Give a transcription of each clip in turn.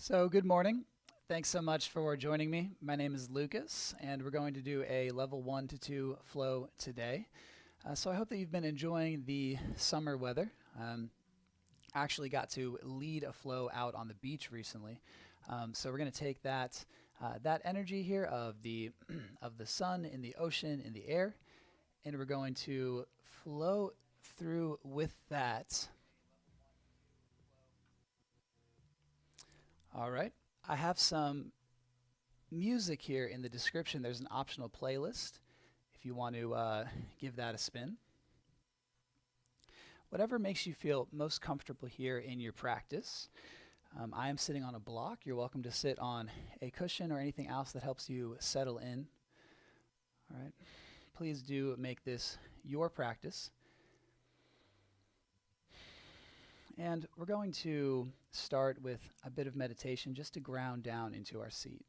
So, good morning. Thanks so much for joining me. My name is Lucas, and we're going to do a level 1 to 2 flow today. So, I hope that you've been enjoying the summer weather. Actually got to lead a flow out on the beach recently. So, we're going to take that energy here of the of the sun in the ocean in the air, and we're going to flow through with that. All right. I have some music here in the description. There's an optional playlist if you want to give that a spin. Whatever makes you feel most comfortable here in your practice. I am sitting on a block. You're welcome to sit on a cushion or anything else that helps you settle in. All right. Please do make this your practice. And we're going to start with a bit of meditation just to ground down into our seat.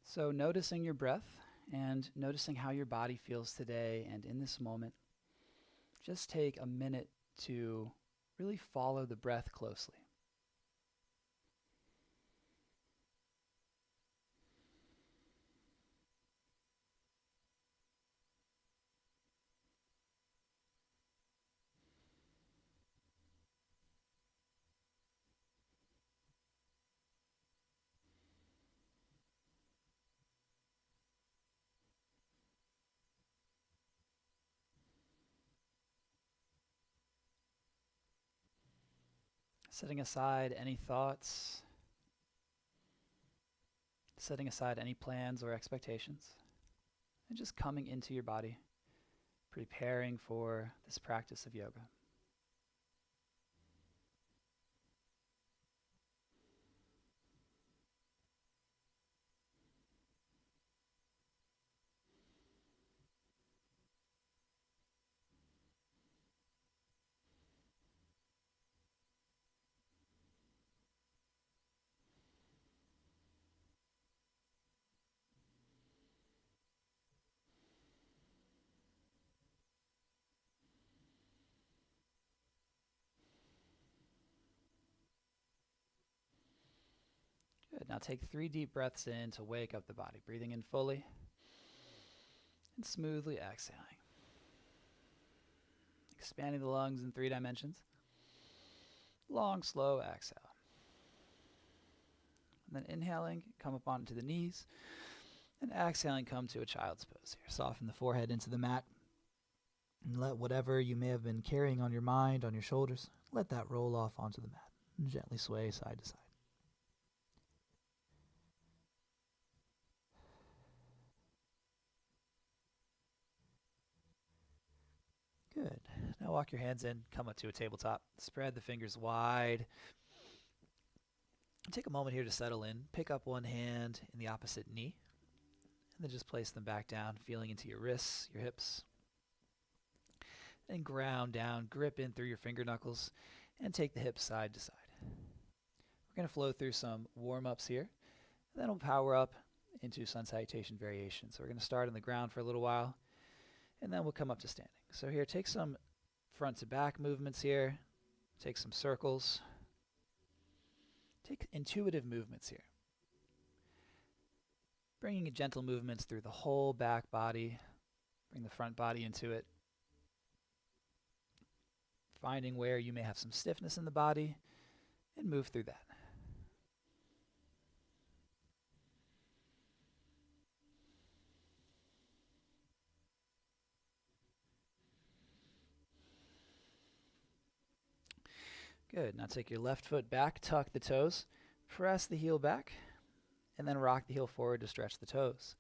So noticing your breath and noticing how your body feels today and in this moment. Just take a minute to really follow the breath closely. Setting aside any thoughts, setting aside any plans or expectations, and just coming into your body, preparing for this practice of yoga. Good. Now take 3 deep breaths in to wake up the body, breathing in fully and smoothly exhaling. Expanding the lungs in 3 dimensions. Long, slow exhale. And then inhaling, come up onto the knees. And exhaling, come to a child's pose here. Soften the forehead into the mat. And let whatever you may have been carrying on your mind, on your shoulders, let that roll off onto the mat. And gently sway side to side. Good. Now walk your hands in, come up to a tabletop. Spread the fingers wide. Take a moment here to settle in. Pick up one hand in the opposite knee. And then just place them back down, feeling into your wrists, your hips. And ground down, grip in through your finger knuckles, and take the hips side to side. We're going to flow through some warm-ups here. And then we'll power up into sun salutation variation. So we're going to start on the ground for a little while, and then we'll come up to standing. So here, take some front to back movements here. Take some circles. Take intuitive movements here. Bringing gentle movements through the whole back body. Bring the front body into it. Finding where you may have some stiffness in the body and move through that. Good. Now take your left foot back, tuck the toes, press the heel back, and then rock the heel forward to stretch the toes.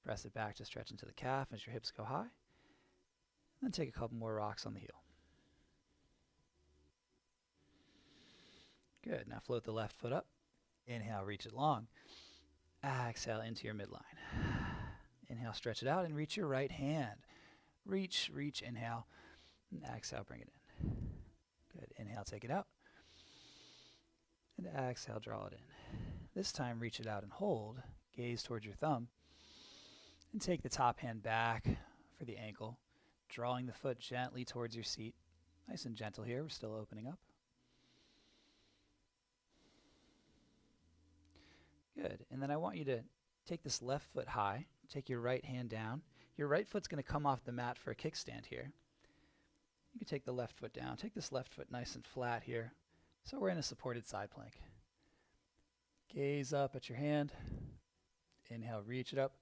Press it back to stretch into the calf as your hips go high. And then take a couple more rocks on the heel. Good. Now float the left foot up. Inhale, reach it long. Exhale into your midline. Inhale, stretch it out, and reach your right hand. Reach, inhale. And exhale, bring it in. Good. Inhale, take it out. And exhale, draw it in. This time, reach it out and hold. Gaze towards your thumb. And take the top hand back for the ankle, drawing the foot gently towards your seat. Nice and gentle here. We're still opening up. Good. And then I want you to take this left foot high, take your right hand down. Your right foot's going to come off the mat for a kickstand here. You can take the left foot down. Take this left foot nice and flat here. So we're in a supported side plank. Gaze up at your hand. Inhale, reach it up.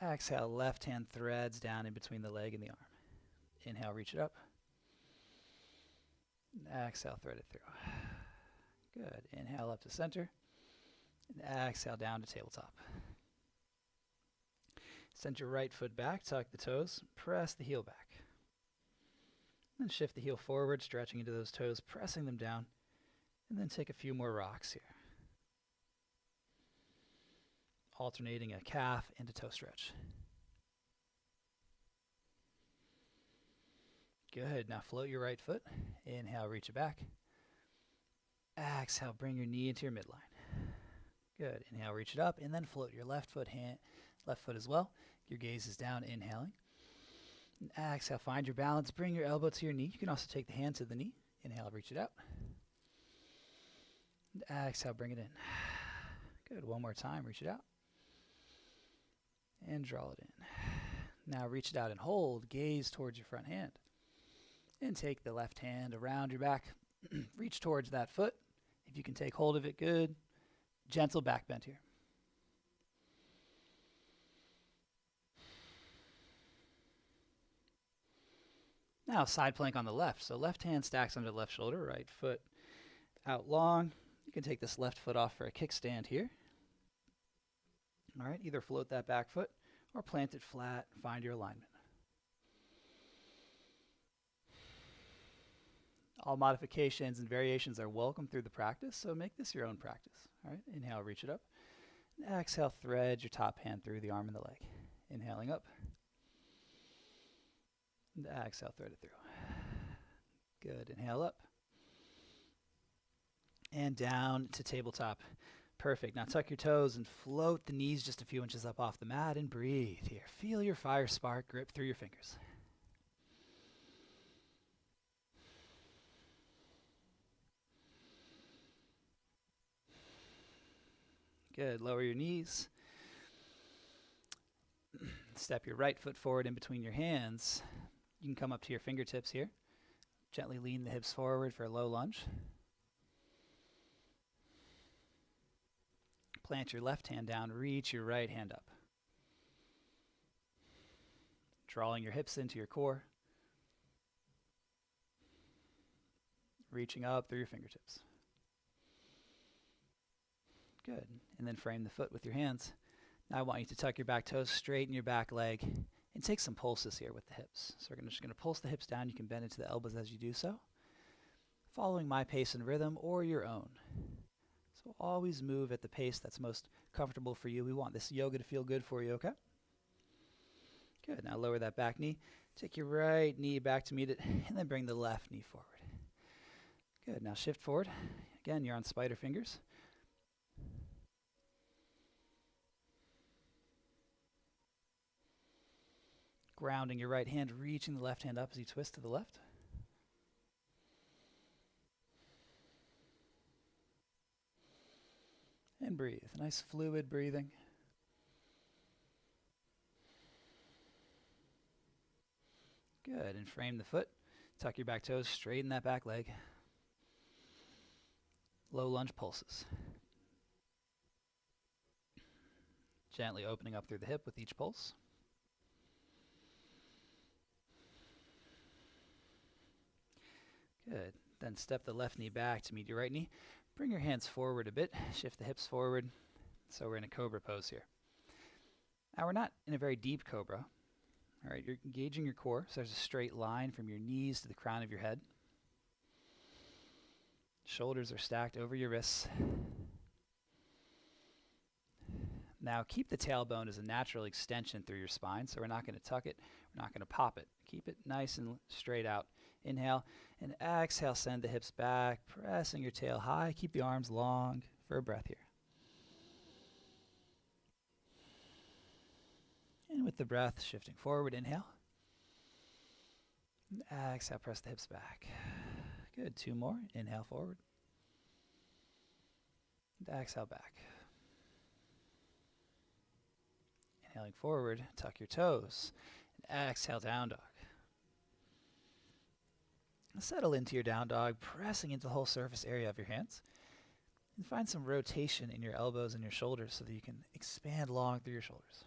Exhale, left hand threads down in between the leg and the arm. Inhale, reach it up. Exhale, thread it through. Good. Inhale up to center. And exhale down to tabletop. Send your right foot back, tuck the toes, press the heel back. Then shift the heel forward, stretching into those toes, pressing them down, and then take a few more rocks here. Alternating a calf and a toe stretch. Good. Now float your right foot. Inhale, reach it back. Exhale, bring your knee into your midline. Good. Inhale, reach it up, and then float your left foot as well. Your gaze is down, inhaling. And exhale, find your balance. Bring your elbow to your knee. You can also take the hand to the knee. Inhale, reach it out. And exhale, bring it in. Good. One more time. Reach it out. And draw it in. Now reach it out and hold. Gaze towards your front hand. And take the left hand around your back. Reach towards that foot. If you can take hold of it, good. Gentle back bend here. Now side plank on the left. So left hand stacks under the left shoulder, right foot out long. You can take this left foot off for a kickstand here. All right, either float that back foot or plant it flat, find your alignment. All modifications and variations are welcome through the practice, so make this your own practice. All right, inhale, reach it up. And exhale, thread your top hand through the arm and the leg. Inhaling up. And exhale, thread it through. Good, inhale up. And down to tabletop. Perfect. Now tuck your toes and float the knees just a few inches up off the mat and breathe here. Feel your fire spark grip through your fingers. Good. Lower your knees. Step your right foot forward in between your hands. You can come up to your fingertips here. Gently lean the hips forward for a low lunge. Plant your left hand down, reach your right hand up. Drawing your hips into your core. Reaching up through your fingertips. Good. And then frame the foot with your hands. Now I want you to tuck your back toes, straighten your back leg, and take some pulses here with the hips. So we're just going to pulse the hips down. You can bend into the elbows as you do so, following my pace and rhythm or your own. So always move at the pace that's most comfortable for you. We want this yoga to feel good for you, okay? Good. Now lower that back knee. Take your right knee back to meet it, and then bring the left knee forward. Good. Now shift forward. Again, you're on spider fingers. Grounding your right hand, reaching the left hand up as you twist to the left. And breathe. Nice fluid breathing. Good. And frame the foot. Tuck your back toes, straighten that back leg. Low lunge pulses. Gently opening up through the hip with each pulse. Good. Then step the left knee back to meet your right knee. Bring your hands forward a bit. Shift the hips forward. So we're in a cobra pose here. Now we're not in a very deep cobra. All right, you're engaging your core. So there's a straight line from your knees to the crown of your head. Shoulders are stacked over your wrists. Now keep the tailbone as a natural extension through your spine. So we're not going to tuck it. We're not going to pop it. Keep it nice and straight out. Inhale and exhale, send the hips back, pressing your tail high. Keep the arms long for a breath here. And with the breath, shifting forward, inhale. And exhale, press the hips back. Good, 2 more. Inhale forward. And exhale back. Inhaling forward, tuck your toes. And exhale, down dog. Settle into your down dog, pressing into the whole surface area of your hands. And find some rotation in your elbows and your shoulders so that you can expand long through your shoulders.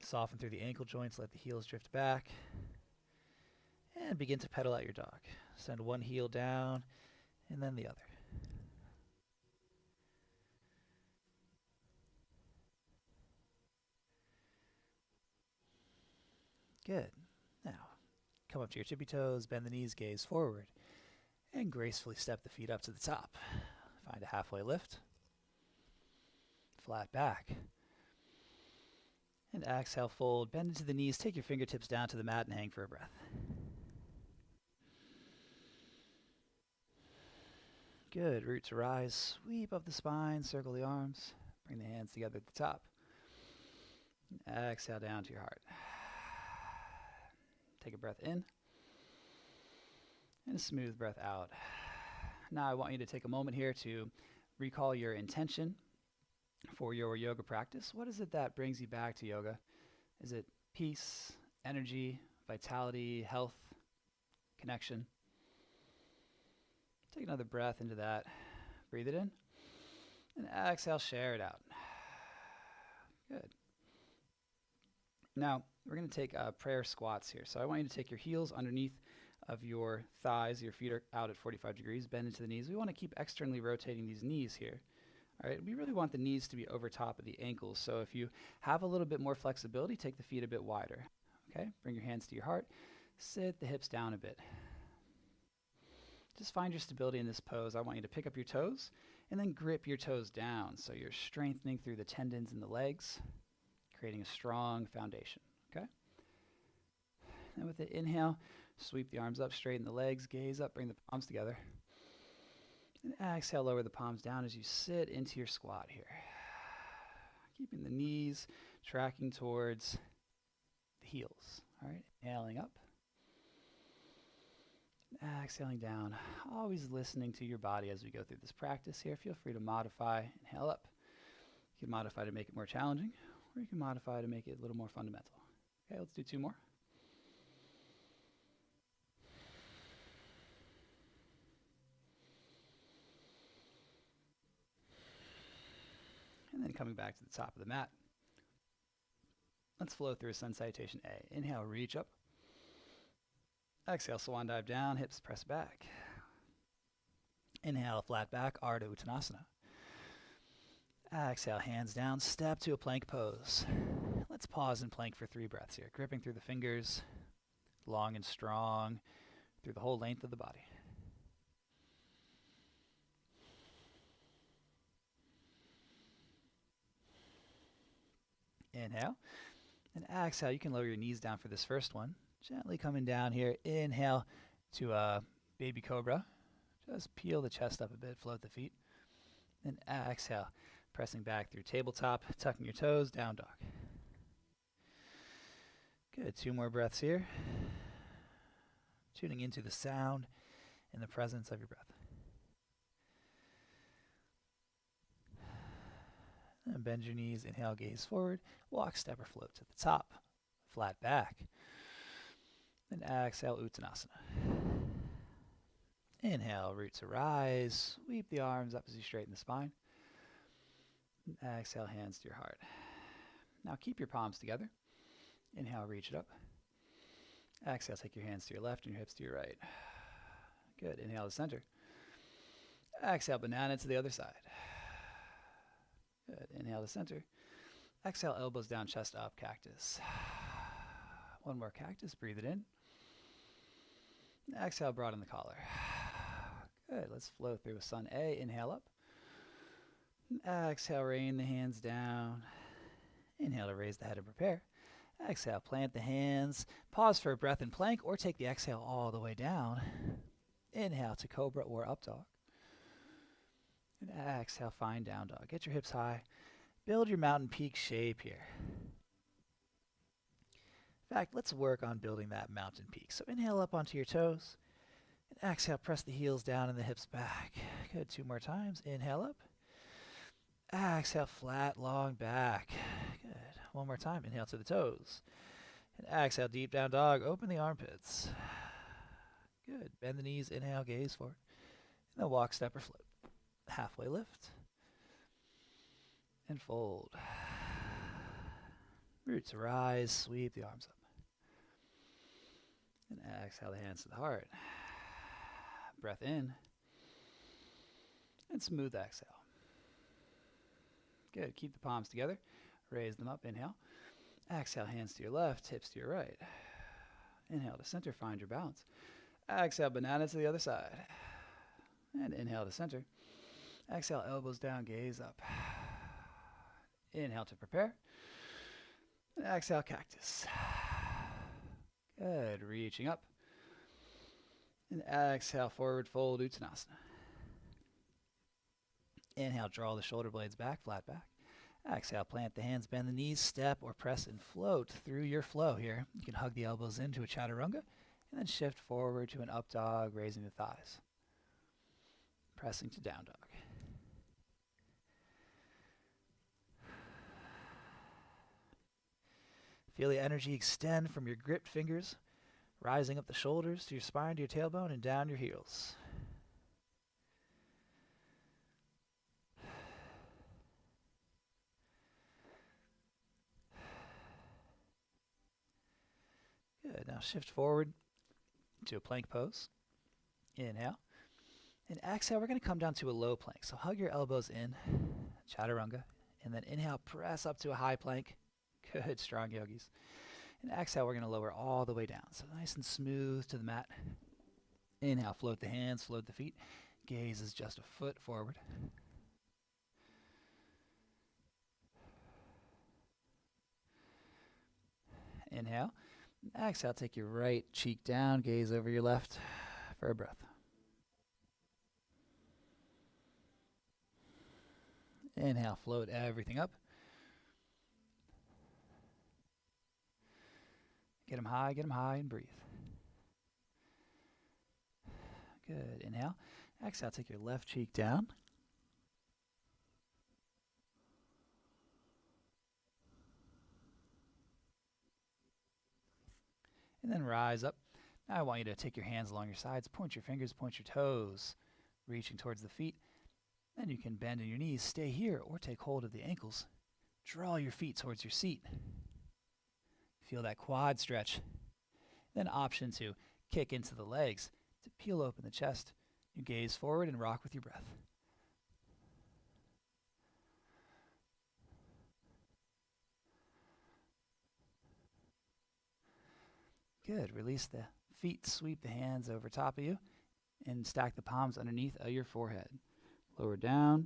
Soften through the ankle joints, let the heels drift back. And begin to pedal out your dog. Send one heel down and then the other. Good. Now, come up to your tippy toes, bend the knees, gaze forward, and gracefully step the feet up to the top. Find a halfway lift. Flat back. And exhale, fold, bend into the knees, take your fingertips down to the mat and hang for a breath. Good, root to rise, sweep up the spine, circle the arms, bring the hands together at the top. Exhale down to your heart. Take a breath in, and a smooth breath out. Now I want you to take a moment here to recall your intention for your yoga practice. What is it that brings you back to yoga? Is it peace, energy, vitality, health, connection? Take another breath into that. Breathe it in. And exhale, share it out. Good. Now, we're going to take prayer squats here. So I want you to take your heels underneath of your thighs. Your feet are out at 45 degrees. Bend into the knees. We want to keep externally rotating these knees here. All right, we really want the knees to be over top of the ankles. So if you have a little bit more flexibility, take the feet a bit wider. Okay, bring your hands to your heart. Sit the hips down a bit. Just find your stability in this pose. I want you to pick up your toes and then grip your toes down. So you're strengthening through the tendons in the legs, creating a strong foundation. Okay? And with the inhale, sweep the arms up, straighten the legs, gaze up, bring the palms together. And exhale, lower the palms down as you sit into your squat here. Keeping the knees tracking towards the heels. All right, inhaling up. Exhaling down. Always listening to your body as we go through this practice here. Feel free to modify. Inhale up. You can modify to make it more challenging, or you can modify to make it a little more fundamental. Okay, let's do two more. And then coming back to the top of the mat. Let's flow through a sun salutation A. Inhale, reach up. Exhale, swan dive down, hips press back. Inhale, flat back, Ardha Uttanasana. Exhale, hands down, step to a plank pose. Let's pause in plank for 3 breaths here, gripping through the fingers, long and strong, through the whole length of the body. Inhale, and exhale. You can lower your knees down for this first one. Gently coming down here. Inhale to a baby cobra. Just peel the chest up a bit, float the feet. Then exhale, pressing back through tabletop, tucking your toes, down dog. Good, 2 more breaths here. Tuning into the sound and the presence of your breath. And bend your knees, inhale, gaze forward, walk, step, or float to the top, flat back. Then exhale, Uttanasana. Inhale, root to rise, sweep the arms up as you straighten the spine. And exhale, hands to your heart. Now keep your palms together. Inhale, reach it up. Exhale, take your hands to your left and your hips to your right. Good, inhale to center. Exhale, banana to the other side. Good, inhale to center. Exhale, elbows down, chest up, cactus. One more cactus, breathe it in. Exhale, broaden the collar. Good, let's flow through a sun A. Inhale up. Exhale, rain the hands down. Inhale to raise the head and prepare. Exhale, plant the hands. Pause for a breath in plank or take the exhale all the way down. Inhale to cobra or up dog. And exhale, find down dog. Get your hips high. Build your mountain peak shape here. In fact, let's work on building that mountain peak. So inhale up onto your toes. And exhale, press the heels down and the hips back. Good, 2 more times. Inhale up. Exhale, flat, long back. Good. One more time. Inhale to the toes. And exhale, deep down dog. Open the armpits. Good. Bend the knees. Inhale, gaze forward. And then walk, step, or float. Halfway lift. And fold. Roots rise. Sweep the arms up. And exhale the hands to the heart. Breath in. And smooth exhale. Good. Keep the palms together. Raise them up. Inhale. Exhale, hands to your left, hips to your right. Inhale to center. Find your balance. Exhale, banana to the other side. And inhale to center. Exhale, elbows down, gaze up. Inhale to prepare. And exhale, cactus. Good. Reaching up. And exhale, forward fold, Uttanasana. Inhale, draw the shoulder blades back, flat back. Exhale, plant the hands, bend the knees, step or press and float through your flow here. You can hug the elbows into a chaturanga and then shift forward to an up dog, raising the thighs. Pressing to down dog. Feel the energy extend from your gripped fingers, rising up the shoulders to your spine, to your tailbone, and down your heels. Good. Now shift forward to a plank pose. Inhale. And exhale, we're going to come down to a low plank. So hug your elbows in, chaturanga. And then inhale, press up to a high plank. Good, strong yogis. And exhale, we're going to lower all the way down. So nice and smooth to the mat. Inhale, float the hands, float the feet. Gaze is just a foot forward. Inhale. Exhale, take your right cheek down, gaze over your left for a breath. Inhale, float everything up. Get them high, and breathe. Good. Inhale. Exhale, take your left cheek down. And then rise up. Now I want you to take your hands along your sides, point your fingers, point your toes, reaching towards the feet. Then you can bend in your knees, stay here, or take hold of the ankles. Draw your feet towards your seat. Feel that quad stretch. Then option to kick into the legs, to peel open the chest. You gaze forward and rock with your breath. Good. Release the feet, sweep the hands over top of you, and stack the palms underneath your forehead. Lower down,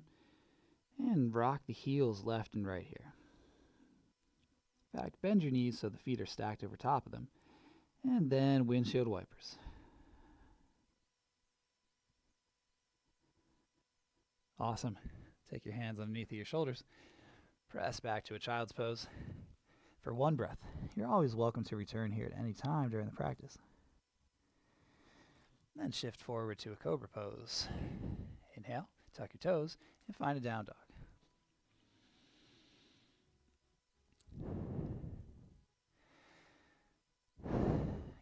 and rock the heels left and right here. In fact, bend your knees so the feet are stacked over top of them, and then windshield wipers. Awesome. Take your hands underneath of your shoulders. Press back to a child's pose. For one breath. You're always welcome to return here at any time during the practice. Then shift forward to a cobra pose. Inhale, tuck your toes, and find a down dog.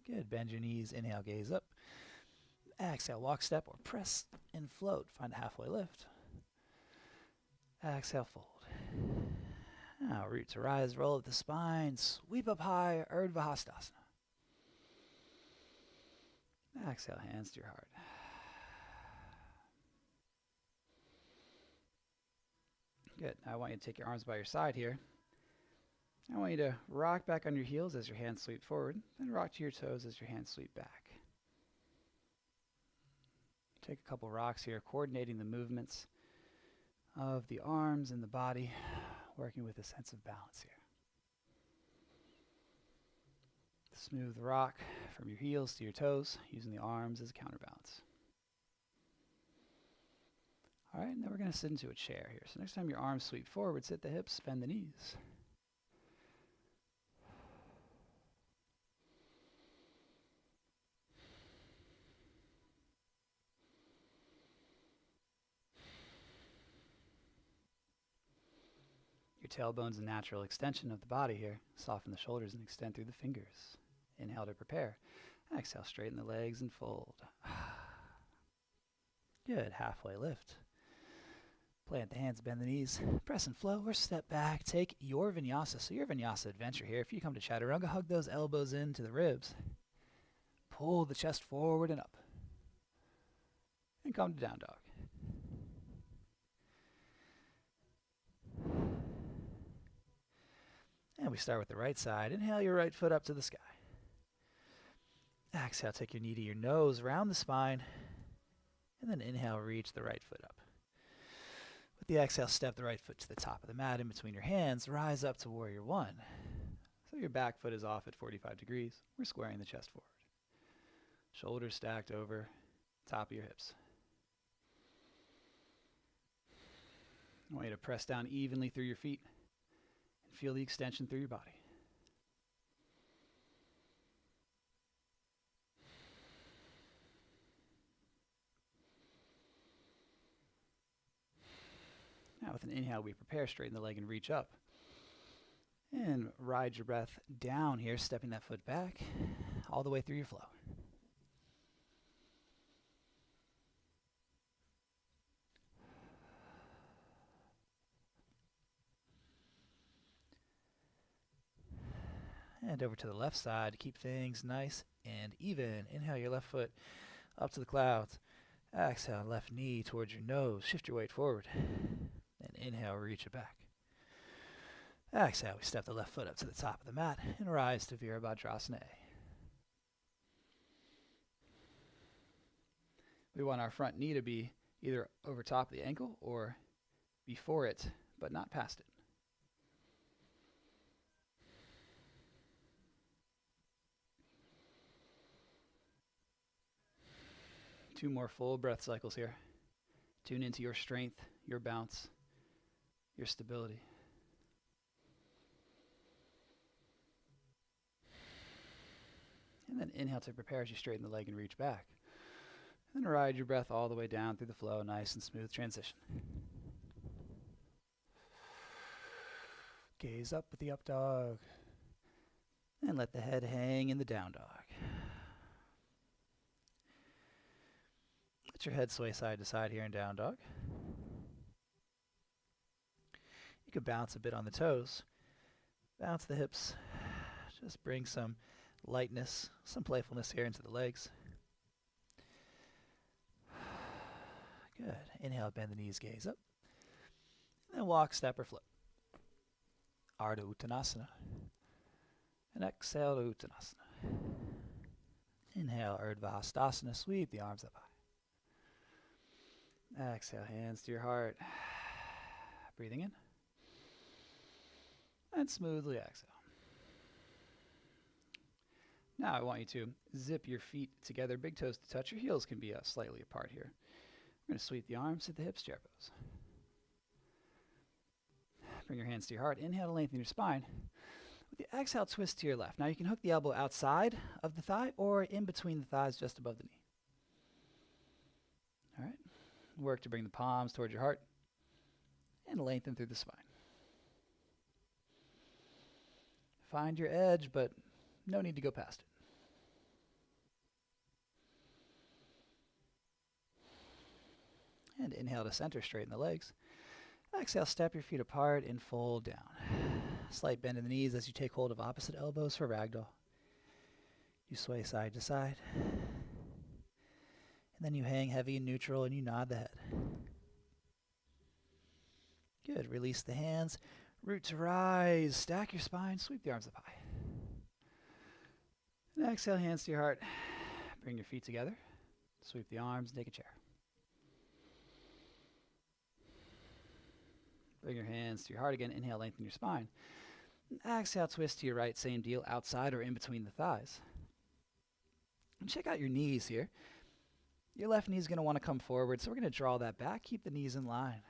Good. Bend your knees. Inhale, gaze up. Exhale, walk, step, or press and float. Find a halfway lift. Exhale, fold. Now, root to rise, roll up the spine, sweep up high, Urdhva Hastasana. Exhale, hands to your heart. Good. Now I want you to take your arms by your side here. I want you to rock back on your heels as your hands sweep forward, then rock to your toes as your hands sweep back. Take a couple rocks here, coordinating the movements of the arms and the body, working with a sense of balance here. Smooth rock from your heels to your toes, using the arms as a counterbalance. All right, now we're going to sit into a chair here. So next time your arms sweep forward, sit the hips, bend the knees. tailbone's a natural extension of the body here. Soften the shoulders and extend through the fingers. Inhale to prepare. Exhale, straighten the legs and fold. Good, halfway lift. Plant the hands, bend the knees, press and flow, or step back. Take your vinyasa. So your vinyasa adventure here. If you come to chaturanga, hug those elbows into the ribs. Pull the chest forward and up. And come to down dog. And we start with the right side. Inhale your right foot up to the sky. Exhale, take your knee to your nose, round the spine. And then inhale, reach the right foot up. With the exhale, step the right foot to the top of the mat in between your hands. Rise up to warrior one. So your back foot is off at 45 degrees. We're squaring the chest forward. Shoulders stacked over top of your hips. I want you to press down evenly through your feet and feel the extension through your body. Now with an inhale, we prepare, straighten the leg and reach up. And ride your breath down here, stepping that foot back all the way through your flow. And over to the left side to keep things nice and even. Inhale your left foot up to the clouds. Exhale, left knee towards your nose. Shift your weight forward. And inhale, reach it back. Exhale, we step the left foot up to the top of the mat and rise to Virabhadrasana A. We want our front knee to be either over top of the ankle or before it, but not past it. Two more full breath cycles here. Tune into your strength, your bounce, your stability. And then inhale to prepare as you straighten the leg and reach back. And then ride your breath all the way down through the flow. Nice and smooth transition. Gaze up with the up dog. And let the head hang in the down dog. Let your head sway side to side here in down dog. You could bounce a bit on the toes. Bounce the hips. Just bring some lightness, some playfulness here into the legs. Good. Inhale, bend the knees, gaze up. And then walk, step, or flip. Ardha Uttanasana. And exhale to Uttanasana. Inhale, Urdhva Hastasana. Sweep the arms up high. Exhale, hands to your heart. Breathing in. And smoothly exhale. Now I want you to zip your feet together, big toes to touch. Your heels can be slightly apart here. We're going to sweep the arms, hit the hips, chair pose. Bring your hands to your heart. Inhale to lengthen your spine. With the exhale, twist to your left. Now you can hook the elbow outside of the thigh or in between the thighs just above the knee. All right. Work to bring the palms towards your heart and lengthen through the spine. Find your edge, but no need to go past it. And inhale to center, straighten the legs. Exhale, step your feet apart and fold down. Slight bend in the knees as you take hold of opposite elbows for ragdoll. You sway side to side. And then you hang heavy and neutral and you nod the head. Good. Release the hands. Root to rise. Stack your spine. Sweep the arms up high. And exhale, hands to your heart. Bring your feet together. Sweep the arms. Take a chair. Bring your hands to your heart again. Inhale, lengthen your spine. And exhale, twist to your right. Same deal, outside or in between the thighs. And check out your knees here. Your left knee is going to want to come forward, so we're going to draw that back. Keep the knees in line.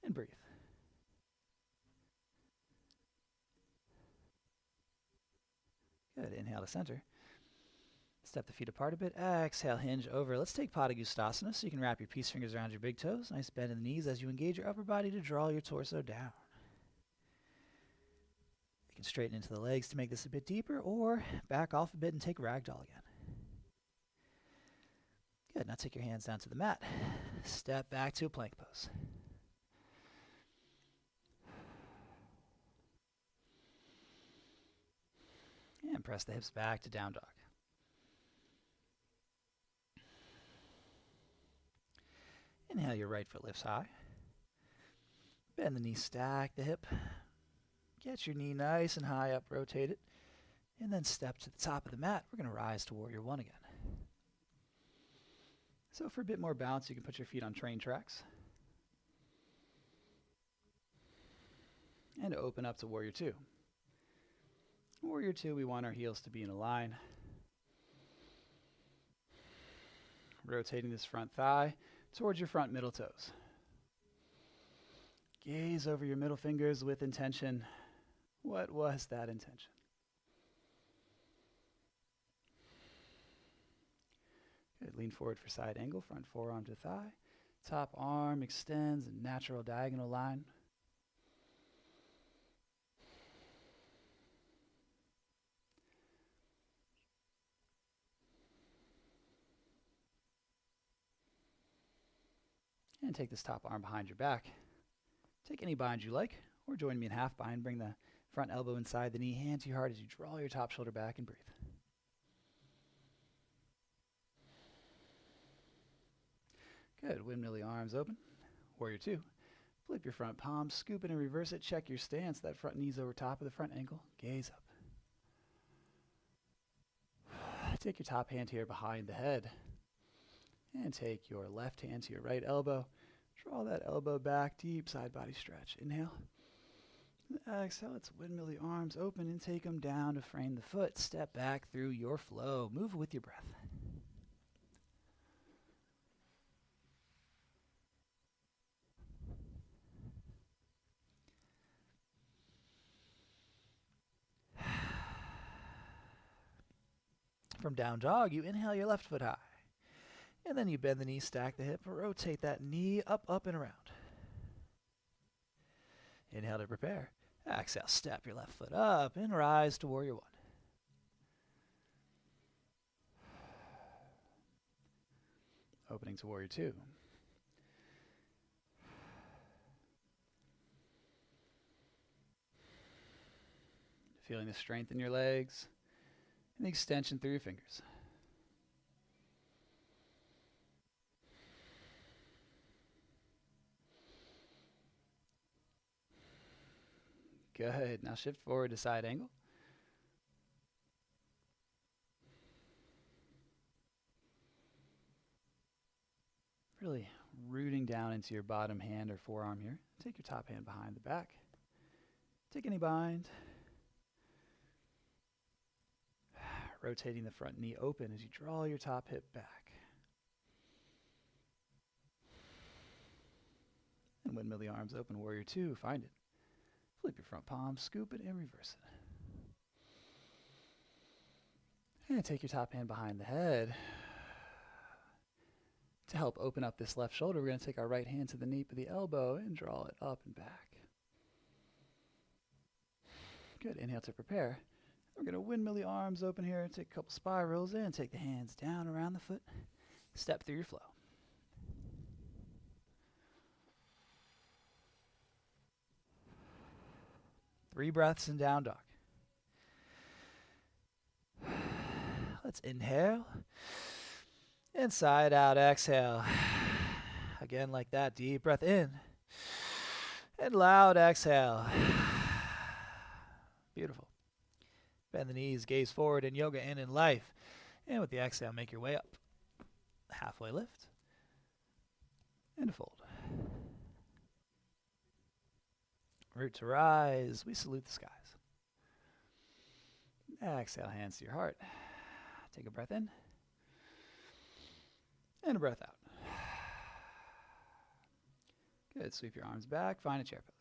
And breathe. Good. Inhale to center. Step the feet apart a bit. Exhale, hinge over. Let's take Padangustasana so you can wrap your peace fingers around your big toes. Nice bend in the knees as you engage your upper body to draw your torso down. You can straighten into the legs to make this a bit deeper, or back off a bit and take ragdoll again. Good. Now take your hands down to the mat. Step back to a plank pose. And press the hips back to down dog. Inhale, your right foot lifts high. Bend the knee, stack the hip. Get your knee nice and high up, rotate it. And then step to the top of the mat. We're going to rise to warrior one again. So for a bit more balance, you can put your feet on train tracks. And open up to warrior two. Warrior two, we want our heels to be in a line. Rotating this front thigh towards your front middle toes. Gaze over your middle fingers with intention. What was that intention? Good. Lean forward for side angle, front forearm to thigh. Top arm extends in natural diagonal line. And take this top arm behind your back. Take any bind you like, or join me in half bind. Bring the front elbow inside the knee, hand to your heart as you draw your top shoulder back and breathe. Good. Windmill the arms open. Warrior two. Flip your front palm, scoop it and reverse it. Check your stance. That front knee's over top of the front ankle. Gaze up. Take your top hand here behind the head. And take your left hand to your right elbow. Draw that elbow back, deep side body stretch. Inhale. Exhale, let's windmill the arms open and take them down to frame the foot. Step back through your flow. Move with your breath. From down dog, you inhale your left foot high. And then you bend the knee, stack the hip, rotate that knee up, up, and around. Inhale to prepare. Exhale, step your left foot up and rise to warrior one. Opening to warrior two. Feeling the strength in your legs and the extension through your fingers. Good. Now shift forward to side angle. Really rooting down into your bottom hand or forearm here. Take your top hand behind the back. Take any bind. Rotating the front knee open as you draw your top hip back. And windmill the arms open, warrior two, find it. Flip your front palm, scoop it, and reverse it. And take your top hand behind the head. To help open up this left shoulder, we're going to take our right hand to the nape of the elbow and draw it up and back. Good. Inhale to prepare. We're going to windmill the arms open here, take a couple spirals in, take the hands down around the foot, step through your flow. Three breaths in down dog. Let's inhale. Inside out, exhale. Again like that, deep breath in. And loud exhale. Beautiful. Bend the knees, gaze forward in yoga and in life. And with the exhale, make your way up. Halfway lift. And a fold. Root to rise. We salute the skies. Exhale, hands to your heart. Take a breath in. And a breath out. Good. Sweep your arms back. Find a chair pose.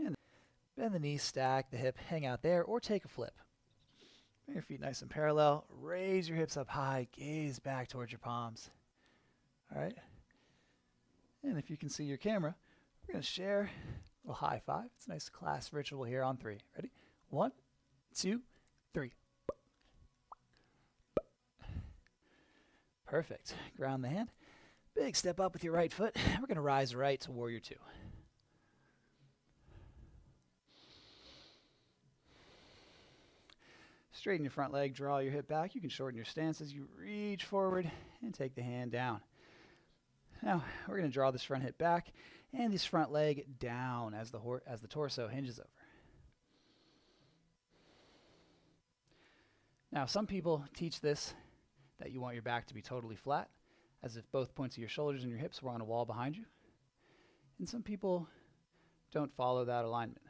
And bend the knees, stack the hip, hang out there, or take a flip. Your feet nice and parallel. Raise your hips up high. Gaze back towards your palms. All right. And if you can see your camera, we're going to share a little high five. It's a nice class ritual here on 3. Ready? 1, 2, 3. Perfect. Ground the hand. Big step up with your right foot. We're going to rise right to warrior 2. Straighten your front leg, draw your hip back. You can shorten your stance as you reach forward and take the hand down. Now, we're going to draw this front hip back and this front leg down as the torso hinges over. Now, some people teach this that you want your back to be totally flat, as if both points of your shoulders and your hips were on a wall behind you. And some people don't follow that alignment.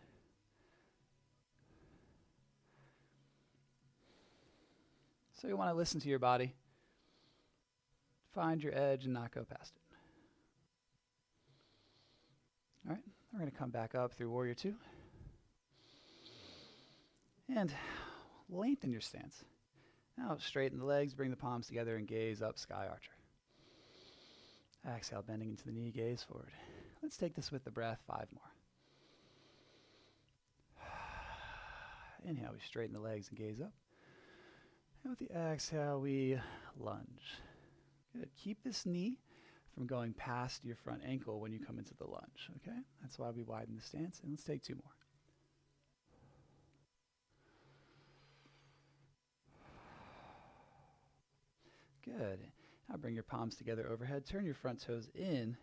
So you want to listen to your body, find your edge and not go past it. All right, we're going to come back up through warrior 2. And lengthen your stance. Now straighten the legs, bring the palms together and gaze up, sky archer. Exhale, bending into the knee, gaze forward. Let's take this with the breath, 5 more. Inhale, we straighten the legs and gaze up. And with the exhale, we lunge. Good. Keep this knee from going past your front ankle when you come into the lunge, okay? That's why we widen the stance. And let's take 2 more. Good. Now bring your palms together overhead. Turn your front toes in.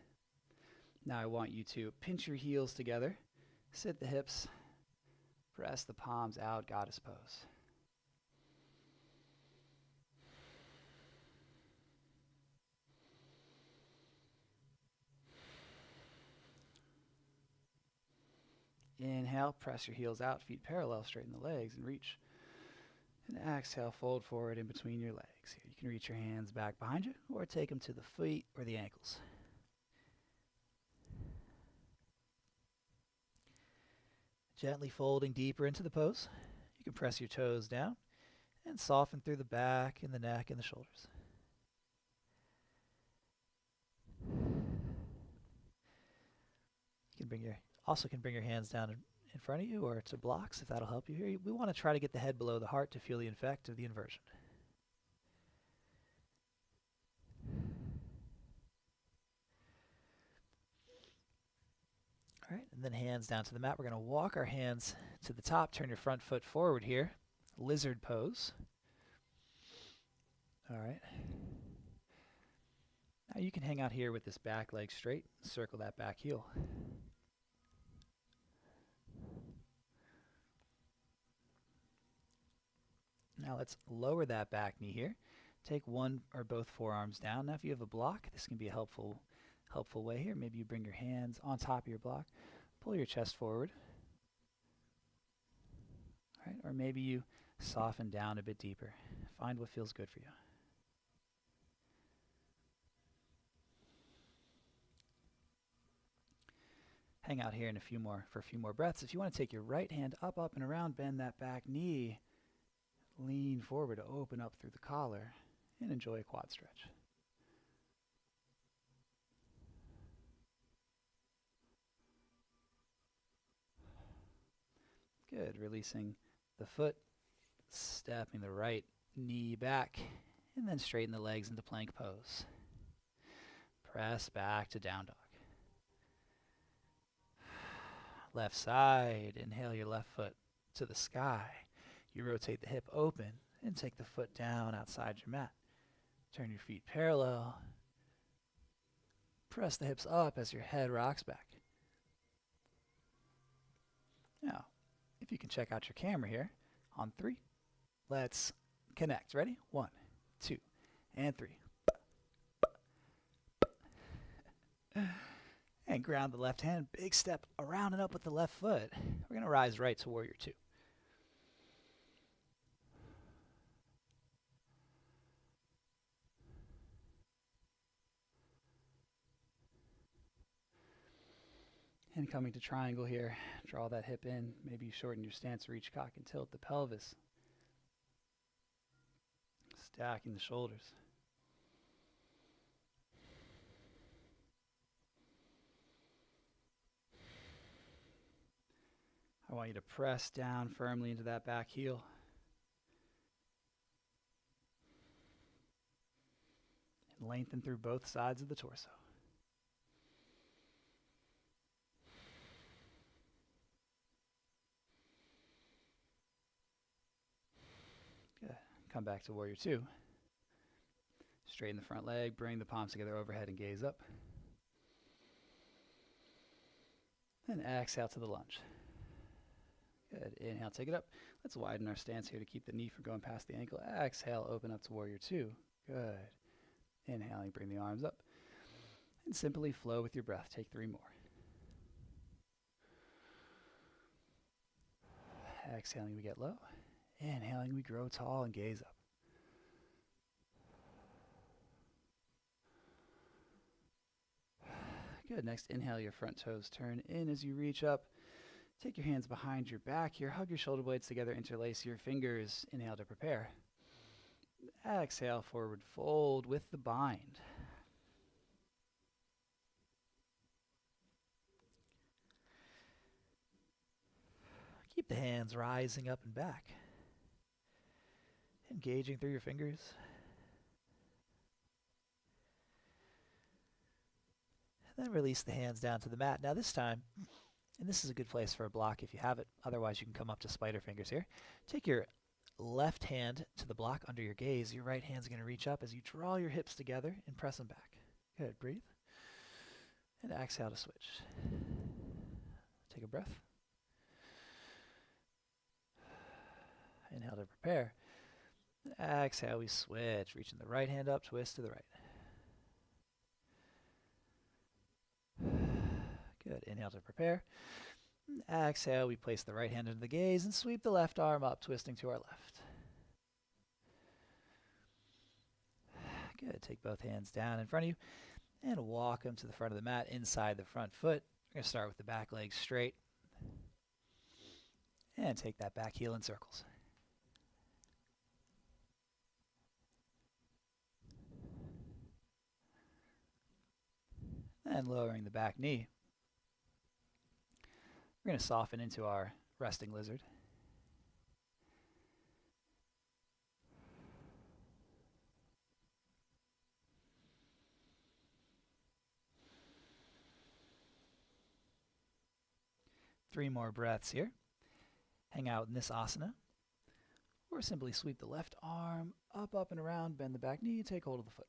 Now I want you to pinch your heels together. Sit the hips. Press the palms out, goddess pose. Inhale, press your heels out, feet parallel, straighten the legs and reach. And exhale, fold forward in between your legs. Here, you can reach your hands back behind you or take them to the feet or the ankles. Gently folding deeper into the pose. You can press your toes down and soften through the back and the neck and the shoulders. You can also bring your hands down in front of you or to blocks if that'll help you here. We want to try to get the head below the heart to feel the effect of the inversion. All right, and then hands down to the mat. We're going to walk our hands to the top. Turn your front foot forward here. Lizard pose. All right. Now you can hang out here with this back leg straight. Circle that back heel. Now let's lower that back knee here. Take one or both forearms down. Now if you have a block, this can be a helpful way here. Maybe you bring your hands on top of your block. Pull your chest forward. All right, or maybe you soften down a bit deeper. Find what feels good for you. Hang out here for a few more breaths. If you want to take your right hand up, and around, bend that back knee. Lean forward to open up through the collar and enjoy a quad stretch. Good. Releasing the foot, stepping the right knee back, and then straighten the legs into plank pose. Press back to down dog. Left side. Inhale your left foot to the sky. You rotate the hip open and take the foot down outside your mat. Turn your feet parallel. Press the hips up as your head rocks back. Now, if you can check out your camera here on 3, let's connect. Ready? 1, 2, and 3. And ground the left hand. Big step around and up with the left foot. We're going to rise right to warrior 2. And coming to triangle here, draw that hip in. Maybe you shorten your stance, reach, cock, and tilt the pelvis. stacking the shoulders. I want you to press down firmly into that back heel. And lengthen through both sides of the torso. Good. Come back to warrior two. Straighten the front leg, bring the palms together overhead and gaze up. Then exhale to the lunge. Good. Inhale, take it up. Let's widen our stance here to keep the knee from going past the ankle. Exhale, open up to warrior two. Good. Inhaling, bring the arms up. And simply flow with your breath. Take 3 more. Exhaling, we get low. Inhaling, we grow tall and gaze up. Good. Next, inhale, your front toes turn in as you reach up. Take your hands behind your back here. Hug your shoulder blades together. Interlace your fingers. Inhale to prepare. Exhale, forward fold with the bind. Keep the hands rising up and back. Engaging through your fingers. And then release the hands down to the mat. Now this time, and this is a good place for a block if you have it. Otherwise, you can come up to spider fingers here. Take your left hand to the block under your gaze. Your right hand's going to reach up as you draw your hips together and press them back. Good. Breathe. And exhale to switch. Take a breath. Inhale to prepare. Exhale, we switch. Reaching the right hand up, twist to the right. Good. Inhale to prepare. Exhale, we place the right hand under the gaze and sweep the left arm up, twisting to our left. Good. Take both hands down in front of you and walk them to the front of the mat inside the front foot. We're going to start with the back leg straight. And take that back heel in circles. And lowering the back knee. We're going to soften into our resting lizard. Three more breaths here. Hang out in this asana. Or simply sweep the left arm up, up, and around. Bend the back knee. Take hold of the foot.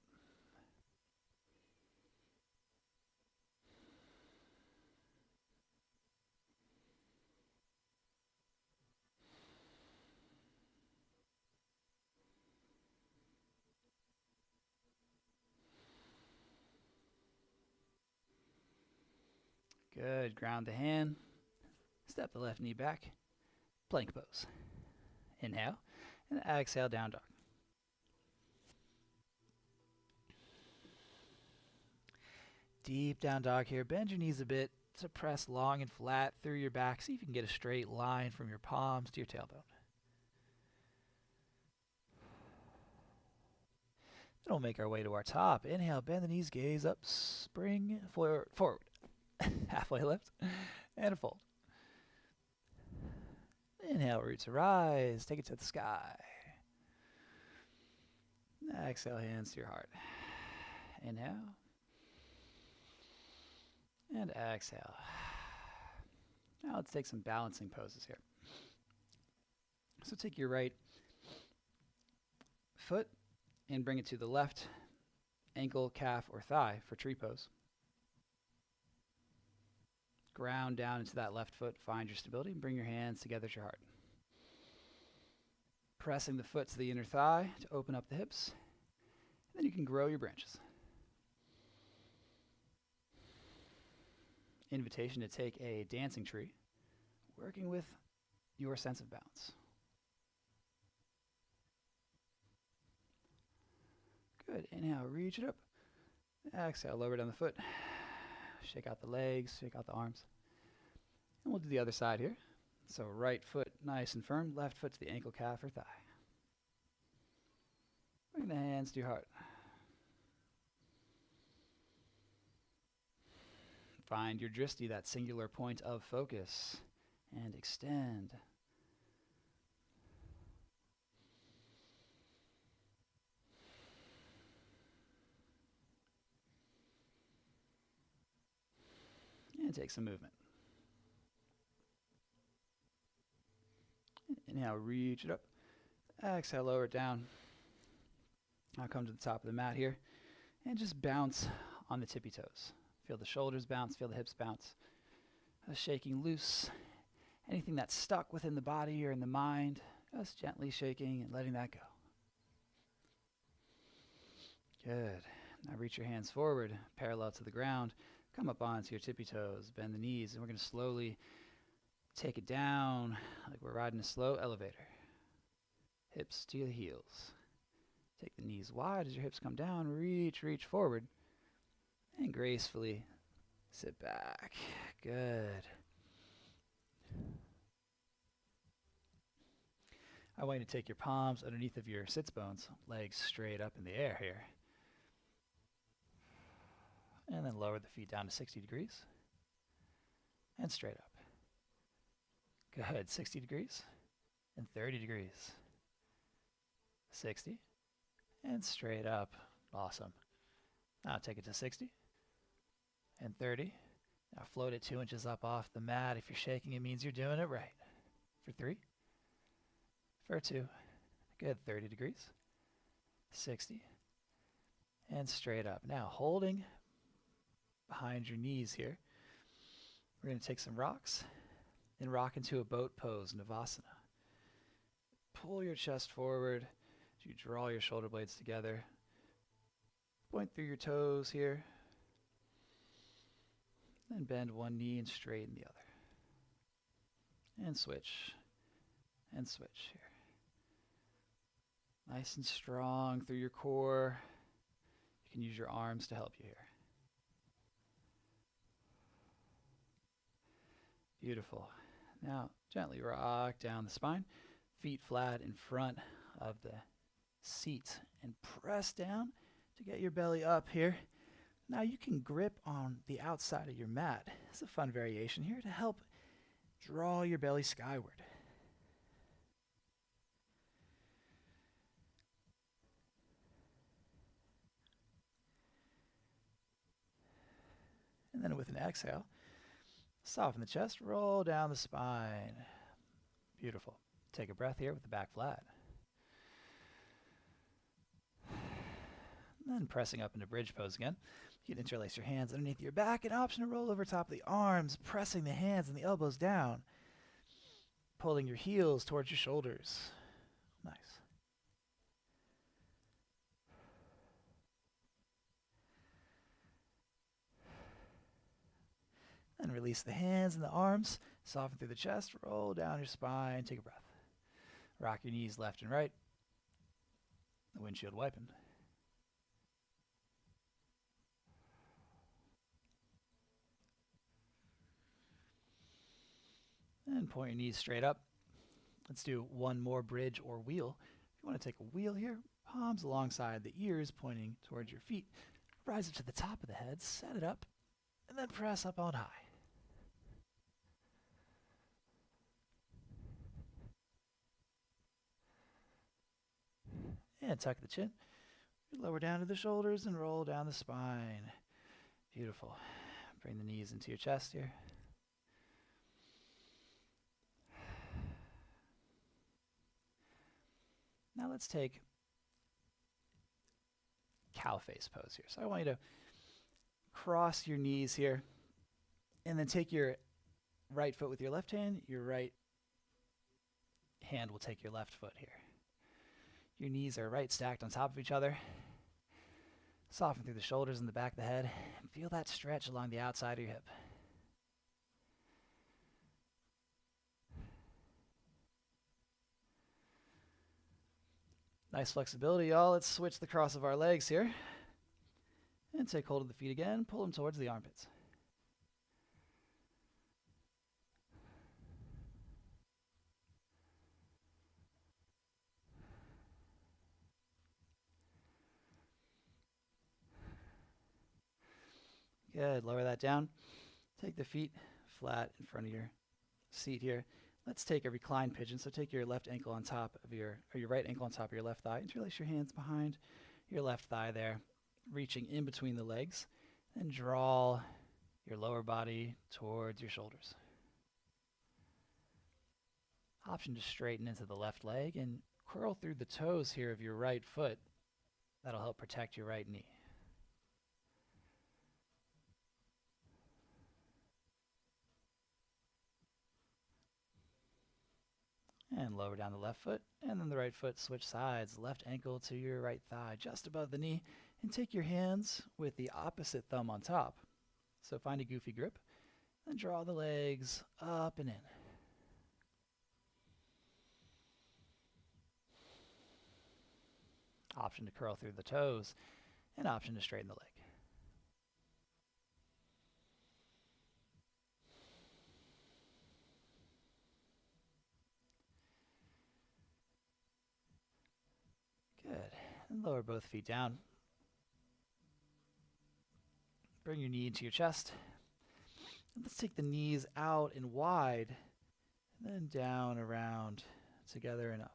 Good. Ground the hand. Step the left knee back. Plank pose. Inhale. And exhale, down dog. Deep down dog here. Bend your knees a bit to press long and flat through your back. See if you can get a straight line from your palms to your tailbone. Then we'll make our way to our top. Inhale, bend the knees, gaze up, spring forward. Halfway lift, and a fold. Inhale, root to rise, take it to the sky. Exhale, hands to your heart. Inhale. And exhale. Now let's take some balancing poses here. So take your right foot and bring it to the left ankle, calf, or thigh for tree pose. Ground down into that left foot, find your stability, and bring your hands together at your heart. Pressing the foot to the inner thigh to open up the hips. And then you can grow your branches. Invitation to take a dancing tree, working with your sense of balance. Good. Inhale, reach it up. Exhale, lower down the foot. Shake out the legs, shake out the arms. And we'll do the other side here. So right foot nice and firm, left foot to the ankle, calf, or thigh. Bring hands to your heart. Find your drishti, that singular point of focus, and extend. And take some movement. Inhale, reach it up. Exhale, lower it down. Now come to the top of the mat here and just bounce on the tippy toes. Feel the shoulders bounce, feel the hips bounce. Shaking loose. Anything that's stuck within the body or in the mind, just gently shaking and letting that go. Good. Now reach your hands forward, parallel to the ground. Come up onto your tippy toes, bend the knees, and we're going to slowly take it down like we're riding a slow elevator. Hips to the heels. Take the knees wide as your hips come down. Reach forward. And gracefully sit back. Good. I want you to take your palms underneath of your sits bones, legs straight up in the air here. And then lower the feet down to 60 degrees. And straight up. Good. 60 degrees. And 30 degrees. 60. And straight up. Awesome. Now take it to 60. And 30. Now float it 2 inches up off the mat. If you're shaking, it means you're doing it right. For 3. For 2. Good. 30 degrees. 60. And straight up. Now holding behind your knees here. We're going to take some rocks and rock into a boat pose, Navasana. Pull your chest forward as you draw your shoulder blades together. Point through your toes here. Then bend one knee and straighten the other. And switch. And switch here. Nice and strong through your core. You can use your arms to help you here. Beautiful. Now, gently rock down the spine. Feet flat in front of the seat. And press down to get your belly up here. Now you can grip on the outside of your mat. It's a fun variation here to help draw your belly skyward. And then with an exhale, soften the chest, roll down the spine. Beautiful. Take a breath here with the back flat. And then pressing up into bridge pose again. You can interlace your hands underneath your back. An option to roll over top of the arms, pressing the hands and the elbows down. Pulling your heels towards your shoulders. Nice. And release the hands and the arms. Soften through the chest. Roll down your spine. Take a breath. Rock your knees left and right. The windshield wiping. And point your knees straight up. Let's do one more bridge or wheel. If you want to take a wheel here, palms alongside the ears pointing towards your feet. Rise up to the top of the head, set it up, and then press up on high. And tuck the chin. Lower down to the shoulders and roll down the spine. Beautiful. Bring the knees into your chest here. Now let's take cow face pose here. So I want you to cross your knees here and then take your right foot with your left hand. Your right hand will take your left foot here. Your knees are right stacked on top of each other. Soften through the shoulders and the back of the head. And feel that stretch along the outside of your hip. Nice flexibility, y'all. Let's switch the cross of our legs here. And take hold of the feet again. Pull them towards the armpits. Good. Lower that down. Take the feet flat in front of your seat here. Let's take a reclined pigeon. So take your left ankle on top of your right ankle on top of your left thigh. Interlace your hands behind your left thigh there, reaching in between the legs, and draw your lower body towards your shoulders. Option to straighten into the left leg and curl through the toes here of your right foot. That'll help protect your right knee. And lower down the left foot, and then the right foot, switch sides, left ankle to your right thigh, just above the knee, and take your hands with the opposite thumb on top. So find a goofy grip, and draw the legs up and in. Option to curl through the toes, and option to straighten the leg. Good. And lower both feet down. Bring your knee into your chest. And let's take the knees out and wide, and then down, around, together and up.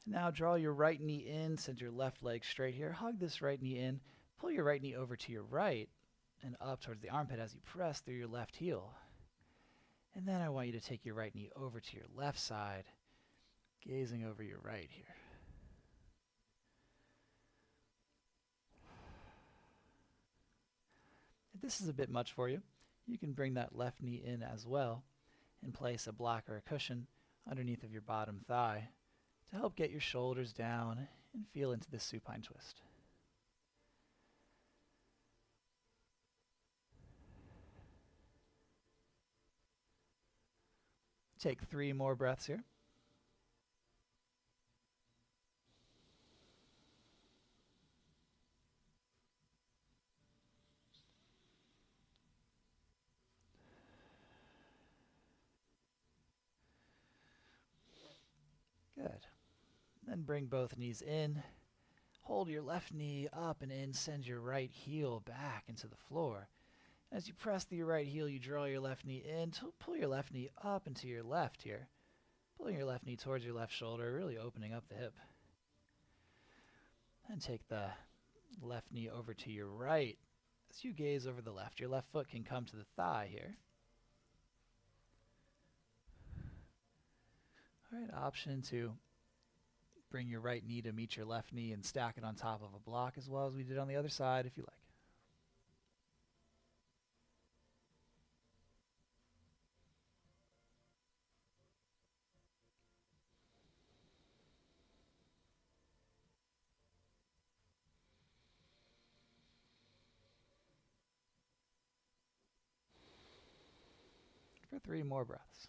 Now draw your right knee in, send your left leg straight here. Hug this right knee in, pull your right knee over to your right and up towards the armpit as you press through your left heel. And then I want you to take your right knee over to your left side, gazing over your right here. If this is a bit much for you, you can bring that left knee in as well and place a block or a cushion underneath of your bottom thigh to help get your shoulders down and feel into this supine twist. Take 3 more breaths here. Good. Then bring both knees in. Hold your left knee up and in. Send your right heel back into the floor. As you press through your right heel, you draw your left knee in. Pull your left knee up into your left here. Pulling your left knee towards your left shoulder, really opening up the hip. And take the left knee over to your right. As you gaze over the left, your left foot can come to the thigh here. All right, option to bring your right knee to meet your left knee and stack it on top of a block as well as we did on the other side if you like. For 3 more breaths.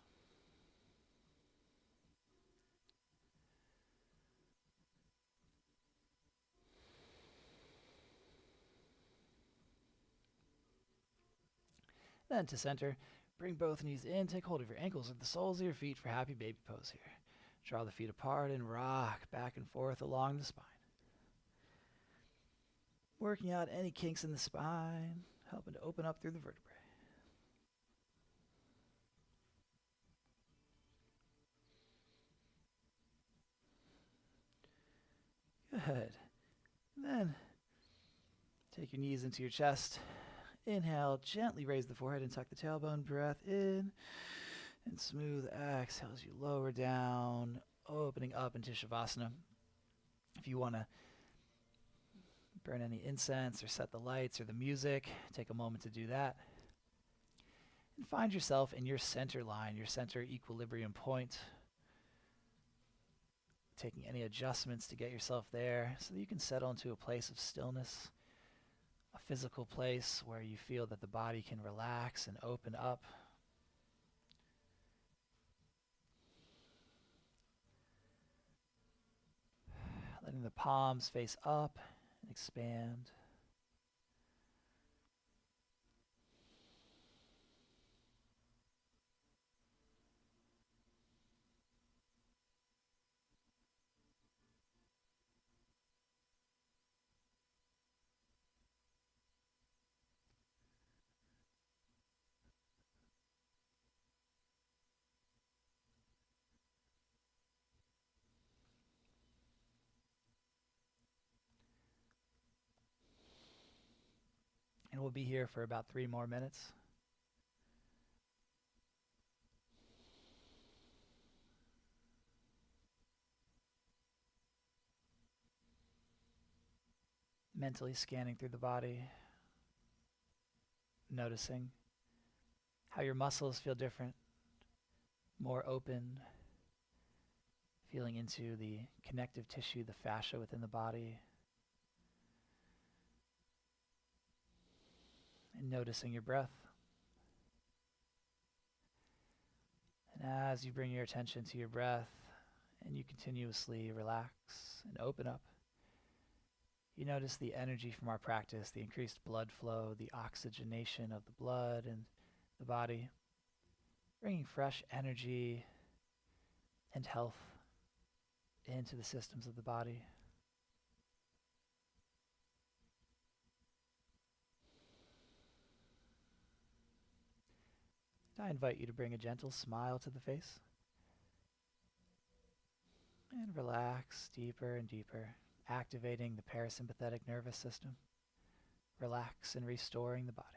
Then to center, bring both knees in, take hold of your ankles with the soles of your feet for happy baby pose here. Draw the feet apart and rock back and forth along the spine. Working out any kinks in the spine, helping to open up through the vertebrae. Good. Then take your knees into your chest. Inhale, gently raise the forehead and tuck the tailbone. Breath in. And smooth exhale as you lower down, opening up into Shavasana. If you want to burn any incense or set the lights or the music, take a moment to do that. And find yourself in your center line, your center equilibrium point. Taking any adjustments to get yourself there so that you can settle into a place of stillness, a physical place where you feel that the body can relax and open up. Letting the palms face up and expand. we'll be here for about 3 more minutes. Mentally scanning through the body, noticing how your muscles feel different, more open, feeling into the connective tissue, the fascia within the body, and noticing your breath. And as you bring your attention to your breath and you continuously relax and open up, you notice the energy from our practice, the increased blood flow, the oxygenation of the blood and the body, bringing fresh energy and health into the systems of the body. I invite you to bring a gentle smile to the face and relax deeper and deeper, activating the parasympathetic nervous system, relax and restoring the body.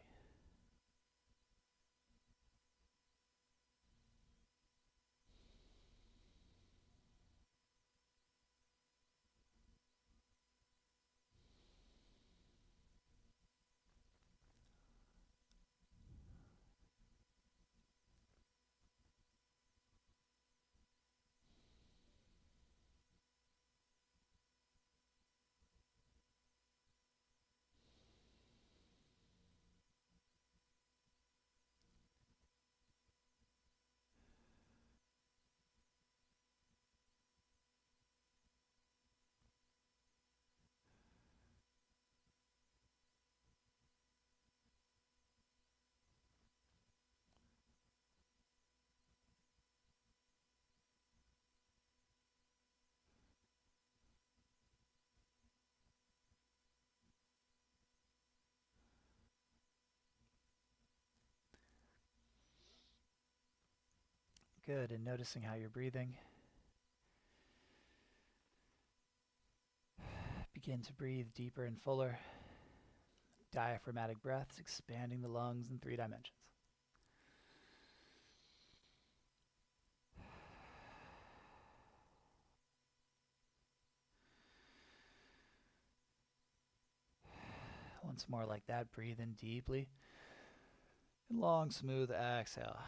Good, and noticing how you're breathing. Begin to breathe deeper and fuller. Diaphragmatic breaths, expanding the lungs in 3 dimensions. Once more like that, breathe in deeply. And long, smooth exhale.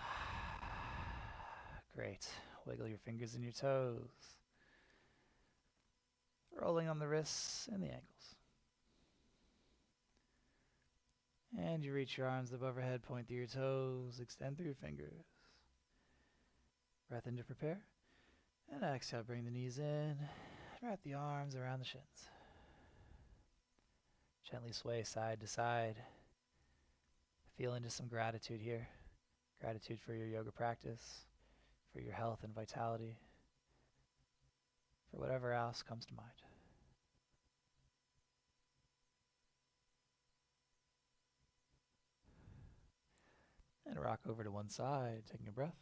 Great. Wiggle your fingers and your toes. Rolling on the wrists and the ankles. And you reach your arms up overhead, point through your toes, extend through your fingers. Breath in to prepare. And exhale, bring the knees in. Wrap the arms around the shins. Gently sway side to side. Feel into some gratitude here. Gratitude for your yoga practice, for your health and vitality, for whatever else comes to mind. And rock over to one side, taking a breath.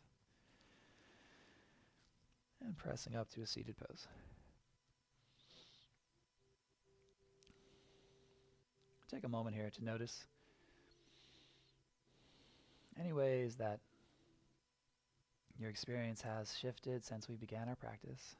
And pressing up to a seated pose. Take a moment here to notice any ways that your experience has shifted since we began our practice.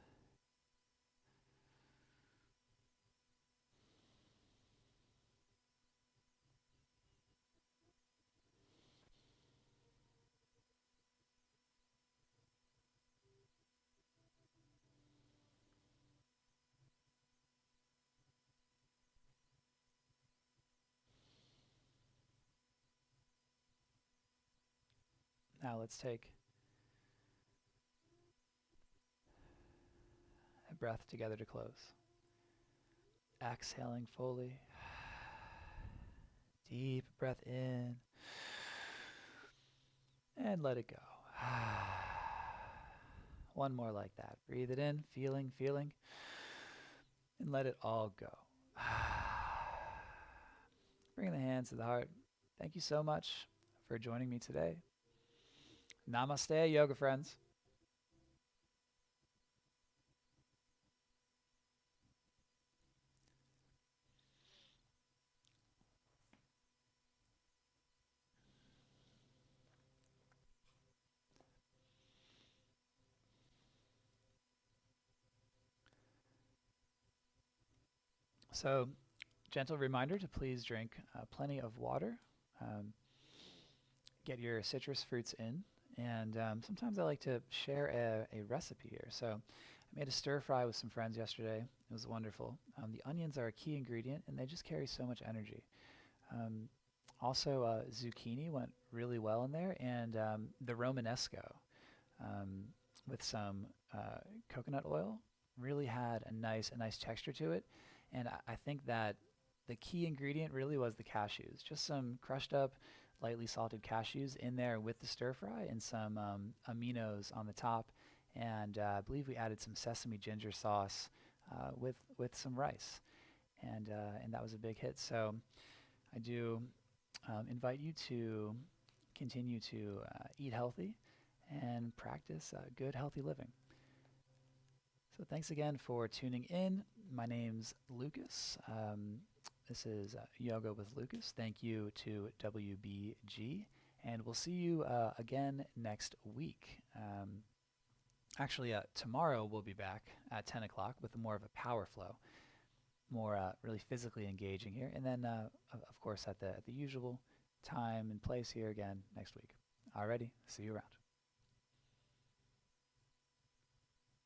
Now let's take a breath together to close. Exhaling fully. Deep breath in. And let it go. One more like that. Breathe it in, feeling, and let it all go. Bring the hands to the heart. Thank you so much for joining me today. Namaste, yoga friends. So, gentle reminder to please drink plenty of water. Um, get your citrus fruits in. And sometimes I like to share a recipe here. So I made a stir fry with some friends yesterday. It was wonderful. The onions are a key ingredient, and they just carry so much energy. Um, also, zucchini went really well in there, and the Romanesco um, with some coconut oil really had a nice texture to it. And I think that the key ingredient really was the cashews, just some crushed up, lightly salted cashews in there with the stir fry, and some aminos on the top. And I believe we added some sesame ginger sauce with some rice, and that was a big hit. So I do invite you to continue to eat healthy and practice good, healthy living. So thanks again for tuning in. My name's Lucas. This is Yoga with Lucas. Thank you to WBG, and we'll see you again next week. Actually, tomorrow we'll be back at 10 o'clock with more of a power flow, more really physically engaging here, and then of course at the usual time and place here again next week. Alrighty, see you around.